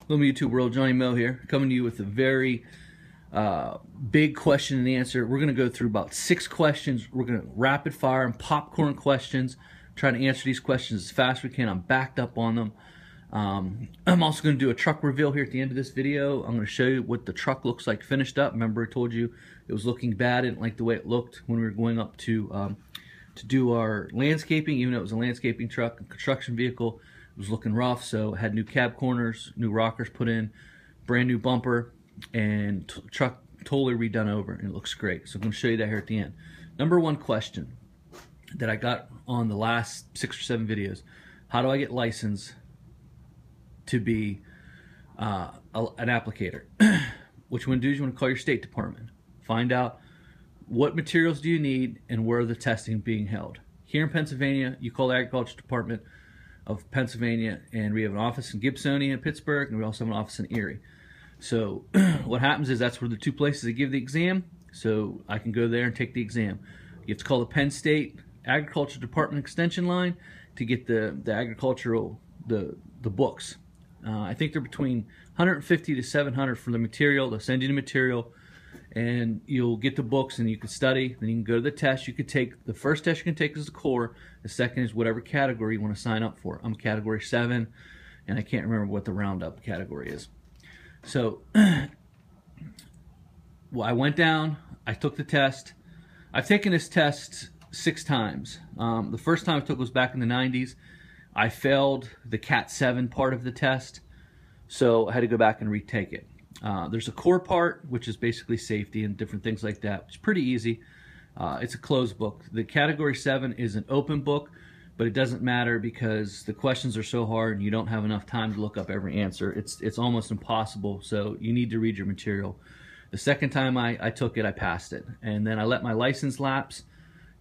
Hello, YouTube world. Johnny Mow here, coming to you with a very big question and answer. We're going to go through about 6 questions. We're going to rapid fire and popcorn questions, trying to answer these questions as fast as we can. I'm backed up on them. I'm also going to do a truck reveal here at the end of this video. I'm going to show you what the truck looks like finished up. Remember, I told you it was looking bad. I didn't like the way it looked when we were going up to do our landscaping, even though it was a landscaping truck, a construction vehicle. It was looking rough, so it had new cab corners, new rockers put in, brand new bumper, and truck totally redone over, and it looks great. So I'm going to show you that here at the end. Number 1 question that I got on the last 6 or 7 videos: how do I get licensed to be an applicator? What you want to do is you want to call your state department, find out what materials do you need and where the testing being held. Here in Pennsylvania, you call the agriculture department of Pennsylvania, and we have an office in Gibsonia in Pittsburgh, and we also have an office in Erie. So what happens is that's where the 2 places they give the exam, so I can go there and take the exam. You have to call the Penn State Agriculture Department Extension line to get the agricultural, the books. I think they're between 150 to 700 for the material. They'll send you the material, and you'll get the books, and you can study. Then you can go to the test. You could take the first test you can take is the core. The second is whatever category you want to sign up for. I'm category 7, and I can't remember what the roundup category is. So well, I went down, I took the test. I've taken this test 6 times. The first time I took was back in the 90s. I failed the Cat 7 part of the test, so I had to go back and retake it. There's a core part, which is basically safety and different things like that. It's pretty easy. It's a closed book. The category 7 is an open book, but it doesn't matter because the questions are so hard and you don't have enough time to look up every answer. It's almost impossible, so you need to read your material. The second time I took it, I passed it. And then I let my license lapse.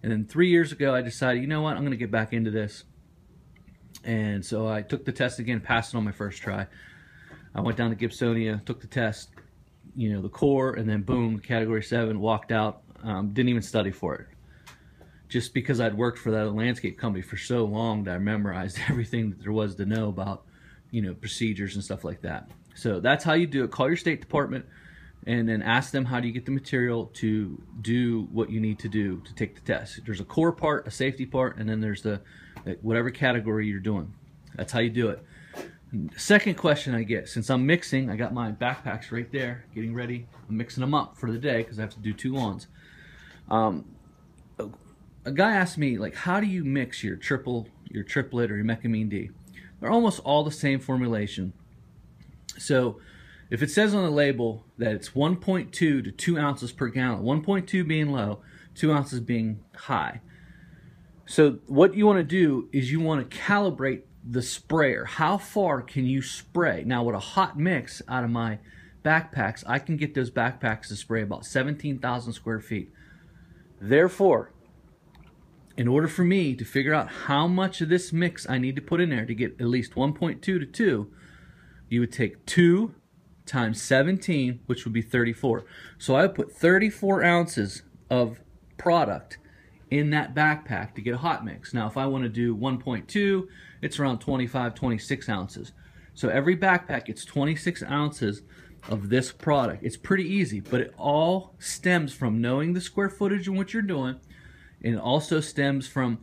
And then 3 years ago, I decided, you know what, I'm going to get back into this. And so I took the test again, passed it on my first try. I went down to Gibsonia, took the test, you know, the core, and then boom, category 7, walked out. Didn't even study for it. Just because I'd worked for that landscape company for so long that I memorized everything that there was to know about, you know, procedures and stuff like that. So that's how you do it. Call your state department and then ask them how do you get the material to do what you need to do to take the test. There's a core part, a safety part, and then there's the whatever category you're doing. That's how you do it. Second question I get, since I'm mixing, I got my backpacks right there, getting ready. I'm mixing them up for the day because I have to do 2 lawns. A guy asked me, like, how do you mix your triplet or your Mecamine D? They're almost all the same formulation. So if it says on the label that it's 1.2 to 2 ounces per gallon, 1.2 being low, 2 ounces being high. So what you want to do is you want to calibrate the sprayer. How far can you spray? Now with a hot mix out of my backpacks, I can get those backpacks to spray about 17,000 square feet. Therefore, in order for me to figure out how much of this mix I need to put in there to get at least 1.2 to 2, you would take 2 times 17, which would be 34. So I would put 34 ounces of product in that backpack to get a hot mix. Now if I want to do 1.2, it's around 25, 26 ounces. So every backpack gets 26 ounces of this product. It's pretty easy, but it all stems from knowing the square footage and what you're doing, and it also stems from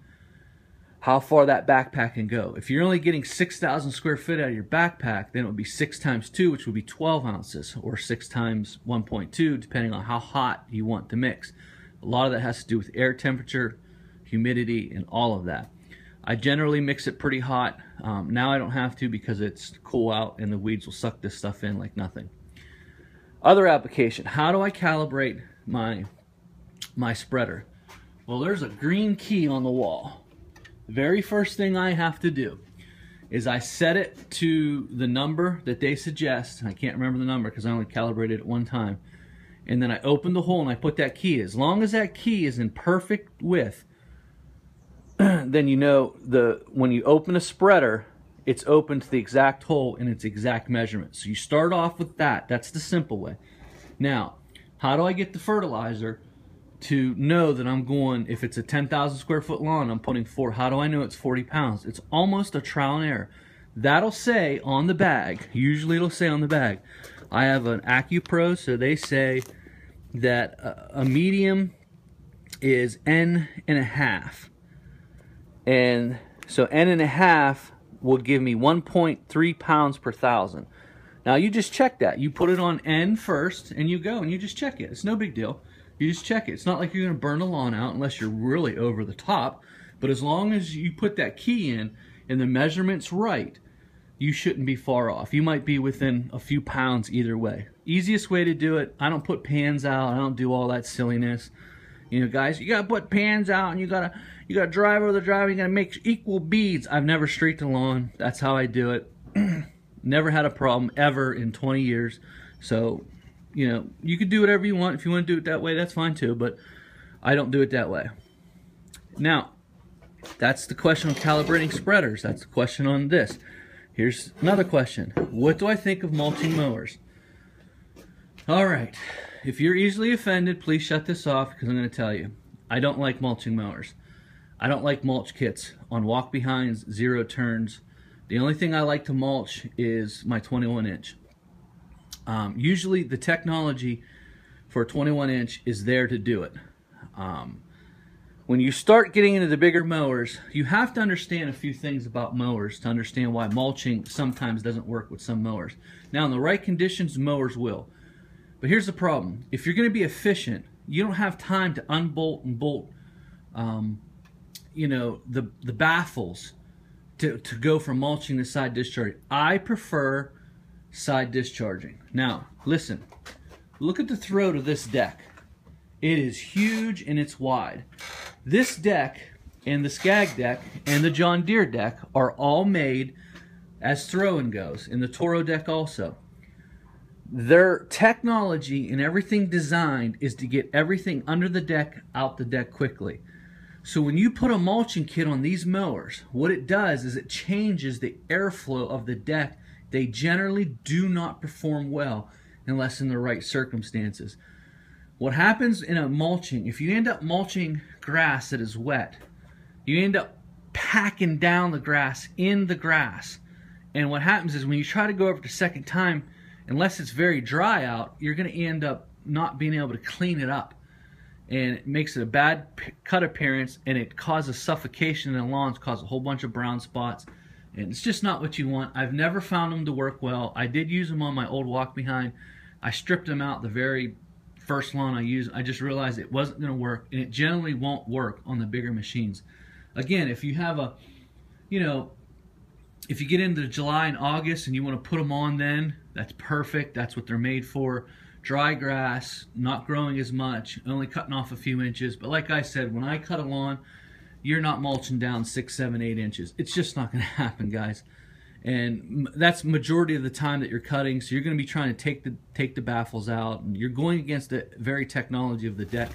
how far that backpack can go. If you're only getting 6,000 square feet out of your backpack, then it would be 6 times 2, which would be 12 ounces, or 6 times 1.2, depending on how hot you want to mix. A lot of that has to do with air temperature, humidity, and all of that. I generally mix it pretty hot. Now I don't have to because it's cool out and the weeds will suck this stuff in like nothing. Other application, how do I calibrate my spreader? Well, there's a green key on the wall. The very first thing I have to do is I set it to the number that they suggest. I can't remember the number because I only calibrated it 1 time. And then I open the hole and I put that key. As long as that key is in perfect width, then you know when you open a spreader, it's open to the exact hole in its exact measurement. So you start off with that. That's the simple way. Now, how do I get the fertilizer to know that I'm going, if it's a 10,000 square foot lawn, I'm putting 4. How do I know it's 40 pounds? It's almost a trial and error. That'll say on the bag, usually it'll say on the bag. I have an AccuPro, so they say that a medium is N.5. And so N.5 will give me 1.3 pounds per thousand. Now you just check that. You put it on N first and you go and you just check it. It's no big deal. You just check it. It's not like you're going to burn the lawn out unless you're really over the top. But as long as you put that key in and the measurement's right, you shouldn't be far off. You might be within a few pounds either way. Easiest way to do it, I don't put pans out. I don't do all that silliness. You know, guys, you gotta put pans out and you gotta drive over the driveway. You gotta make equal beads. I've never streaked a lawn. That's how I do it. Never had a problem ever in 20 years. So, you know, you could do whatever you want. If you want to do it that way, that's fine too. But I don't do it that way. Now, that's the question on calibrating spreaders. That's the question on this. Here's another question. What do I think of mulching mowers? All right. If you're easily offended, please shut this off because I'm going to tell you. I don't like mulching mowers. I don't like mulch kits on walk-behinds, 0 turns. The only thing I like to mulch is my 21-inch. Usually the technology for a 21-inch is there to do it. When you start getting into the bigger mowers, you have to understand a few things about mowers to understand why mulching sometimes doesn't work with some mowers. Now, in the right conditions, mowers will. But here's the problem. If you're going to be efficient, you don't have time to unbolt and bolt you know, the baffles to go from mulching to side discharging. I prefer side discharging. Now, listen. Look at the throat of this deck. It is huge and it's wide. This deck and the Skag deck and the John Deere deck are all made as throw-in goes, and the Toro deck also. Their technology and everything designed is to get everything under the deck out the deck quickly. So when you put a mulching kit on these mowers, what it does is it changes the airflow of the deck. They generally do not perform well unless in the right circumstances. What happens in a mulching, if you end up mulching grass that is wet, you end up packing down the grass in the grass. And what happens is when you try to go over it the second time, unless it's very dry out, you're going to end up not being able to clean it up. And it makes it a bad cut appearance, and it causes suffocation in the lawns, causes a whole bunch of brown spots. And it's just not what you want. I've never found them to work well. I did use them on my old walk-behind. I stripped them out the very first lawn I used. I just realized it wasn't going to work, and it generally won't work on the bigger machines. Again, if you have a, you know, if you get into July and August and you want to put them on then, that's perfect. That's what they're made for. Dry grass, not growing as much, only cutting off a few inches. But like I said, when I cut a lawn, you're not mulching down 6, 7, 8 inches. It's just not going to happen, guys. And that's majority of the time that you're cutting. So you're going to be trying to take the baffles out, and you're going against the very technology of the deck.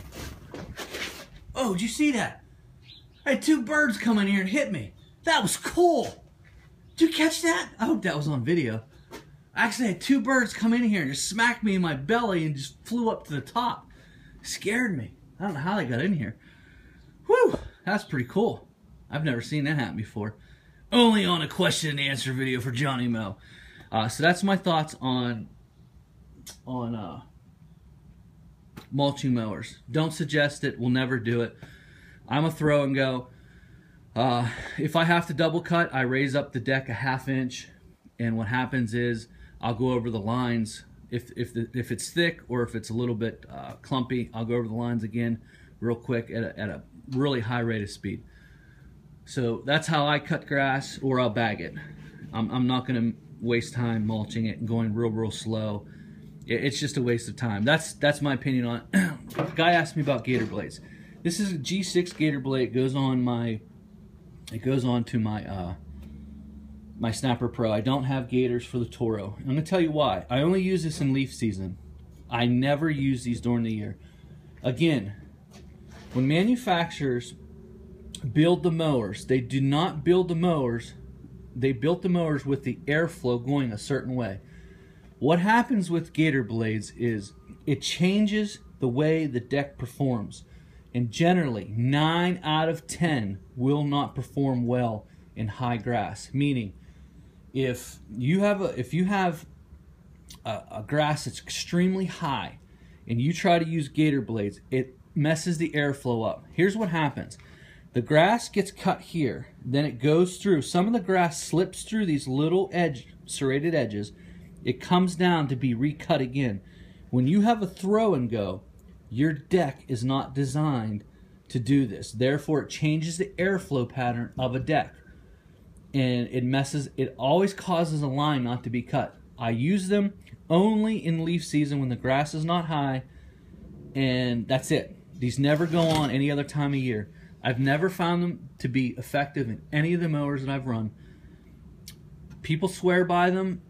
Oh, did you see that? I had 2 birds come in here and hit me. That was cool. Did you catch that? I hope that was on video. I actually had 2 birds come in here and just smacked me in my belly and just flew up to the top. Scared me. I don't know how they got in here. Whew, that's pretty cool. I've never seen that happen before. Only on a question and answer video for Johnny Mow. So that's my thoughts on mulching mowers. Don't suggest it. We'll never do it. I'm a throw and go. If I have to double cut, I raise up the deck a 1/2 inch, and what happens is I'll go over the lines. If it's thick or if it's a little bit clumpy, I'll go over the lines again real quick at a really high rate of speed. So that's how I cut grass, or I'll bag it. I'm not going to waste time mulching it and going real slow. It's just a waste of time. That's my opinion on it. The guy asked me about Gator blades. This is a G6 Gator blade. It goes on to my my Snapper Pro. I don't have Gators for the Toro. I'm going to tell you why. I only use this in leaf season. I never use these during the year. Again, when manufacturers build the mowers, they do not build the mowers. They built the mowers with the airflow going a certain way. What happens with Gator blades is it changes the way the deck performs. And generally, 9 out of 10 will not perform well in high grass. Meaning, if you have a grass that's extremely high and you try to use Gator blades, it messes the airflow up. Here's what happens. The grass gets cut here, then it goes through. Some of the grass slips through these little serrated edges. It comes down to be recut again. When you have a throw and go, your deck is not designed to do this. Therefore, it changes the airflow pattern of a deck. And it always causes a line not to be cut. I use them only in leaf season when the grass is not high, and that's it. These never go on any other time of year. I've never found them to be effective in any of the mowers that I've run. People swear by them,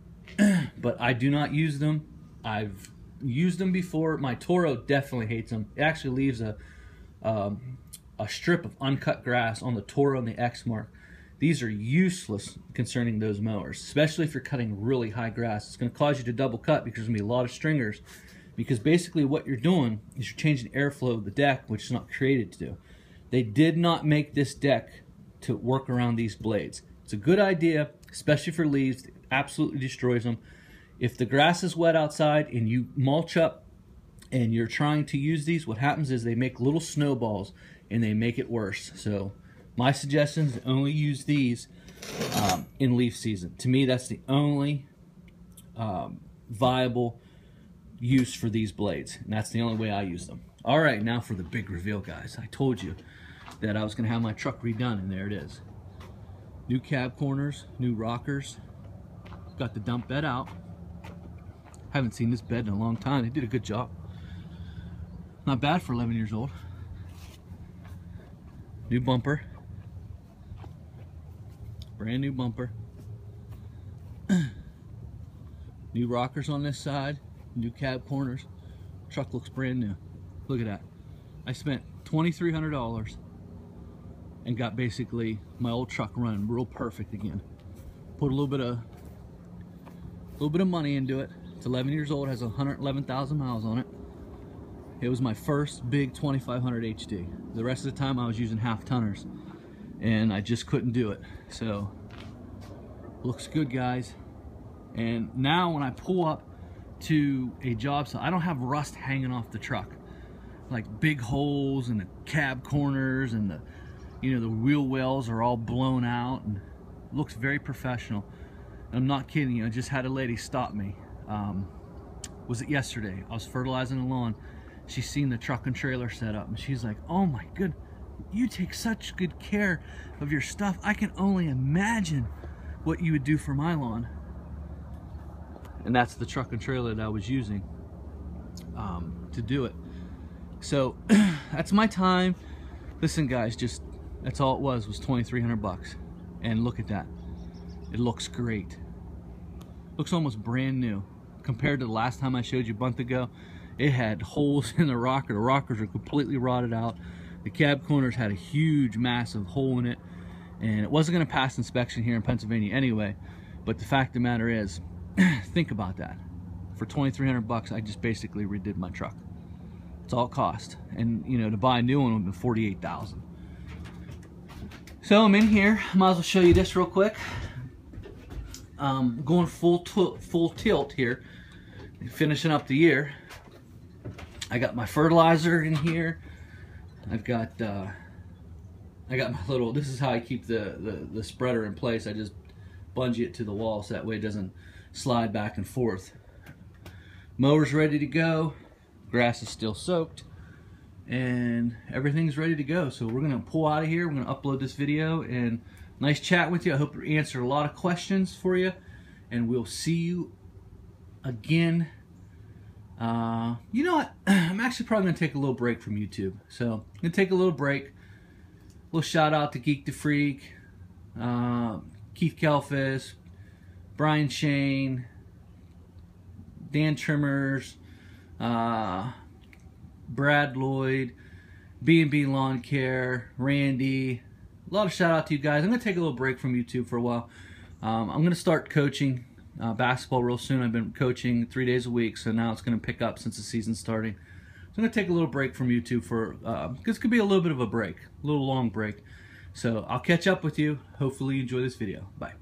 but I do not use them. I've used them before. My Toro definitely hates them. It actually leaves a strip of uncut grass on the Toro and the X-Mark. These are useless concerning those mowers, especially if you're cutting really high grass. It's going to cause you to double cut because there's going to be a lot of stringers, because basically what you're doing is you're changing the airflow of the deck, which is not created to do. They did not make this deck to work around these blades. It's a good idea, especially for leaves. It absolutely destroys them. If the grass is wet outside and you mulch up and you're trying to use these, what happens is they make little snowballs and they make it worse. So my suggestion is only use these in leaf season. To me, that's the only viable use for these blades, and that's the only way I use them. All right, now for the big reveal, guys. I told you that I was going to have my truck redone, and there it is. New cab corners, new rockers. Got the dump bed out. Haven't seen this bed in a long time. They did a good job. Not bad for 11 years old. New bumper. Brand new bumper. New rockers on this side. New cab corners. Truck looks brand new. Look at that. I spent $2,300 and got basically my old truck running real perfect again. Put a little bit of money into it. It's 11 years old, has 111,000 miles on it. It was my first big 2500 HD. The rest of the time I was using half tonners, and I just couldn't do it. So looks good, guys. And now when I pull up to a job site, I don't have rust hanging off the truck, like big holes in the cab corners, and the the wheel wells are all blown out, and it looks very professional. And I'm not kidding you. I just had a lady stop me. Was it yesterday? I was fertilizing the lawn. She's seen the truck and trailer set up, and she's like, "Oh my good, you take such good care of your stuff. I can only imagine what you would do for my lawn." And that's the truck and trailer that I was using to do it. So that's my time. Listen, guys, just that's all it was 2,300 bucks. And look at that. It looks great. Looks almost brand new compared to the last time I showed you a month ago. It had holes in the rocker. The rockers are completely rotted out. The cab corners had a huge, massive hole in it, and it wasn't going to pass inspection here in Pennsylvania anyway. But the fact of the matter is, think about that. For 2,300 bucks, I just basically redid my truck. It's all it cost, and to buy a new one would be $48,000. So I'm in here. Might as well show you this real quick. Going full tilt here, finishing up the year. I got my fertilizer in here. I got my little. This is how I keep the spreader in place. I just bungee it to the wall so that way it doesn't slide back and forth. Mower's ready to go. Grass is still soaked, and everything's ready to go. So we're gonna pull out of here. We're gonna upload this video, and nice chat with you. I hope we answered a lot of questions for you, and we'll see you again. You know what? I'm actually probably gonna take a little break from YouTube. So I'm gonna take a little break. A little shout out to Geek to Freak, Keith Kelfis, Brian Shane, Dan Trimmers, Brad Lloyd, B&B Lawn Care, Randy. A lot of shout out to you guys. I'm going to take a little break from YouTube for a while. I'm going to start coaching basketball real soon. I've been coaching 3 days a week, so now it's going to pick up since the season's starting. So I'm going to take a little break from YouTube for, this could be a little bit of a break, a little long break. So I'll catch up with you. Hopefully you enjoy this video. Bye.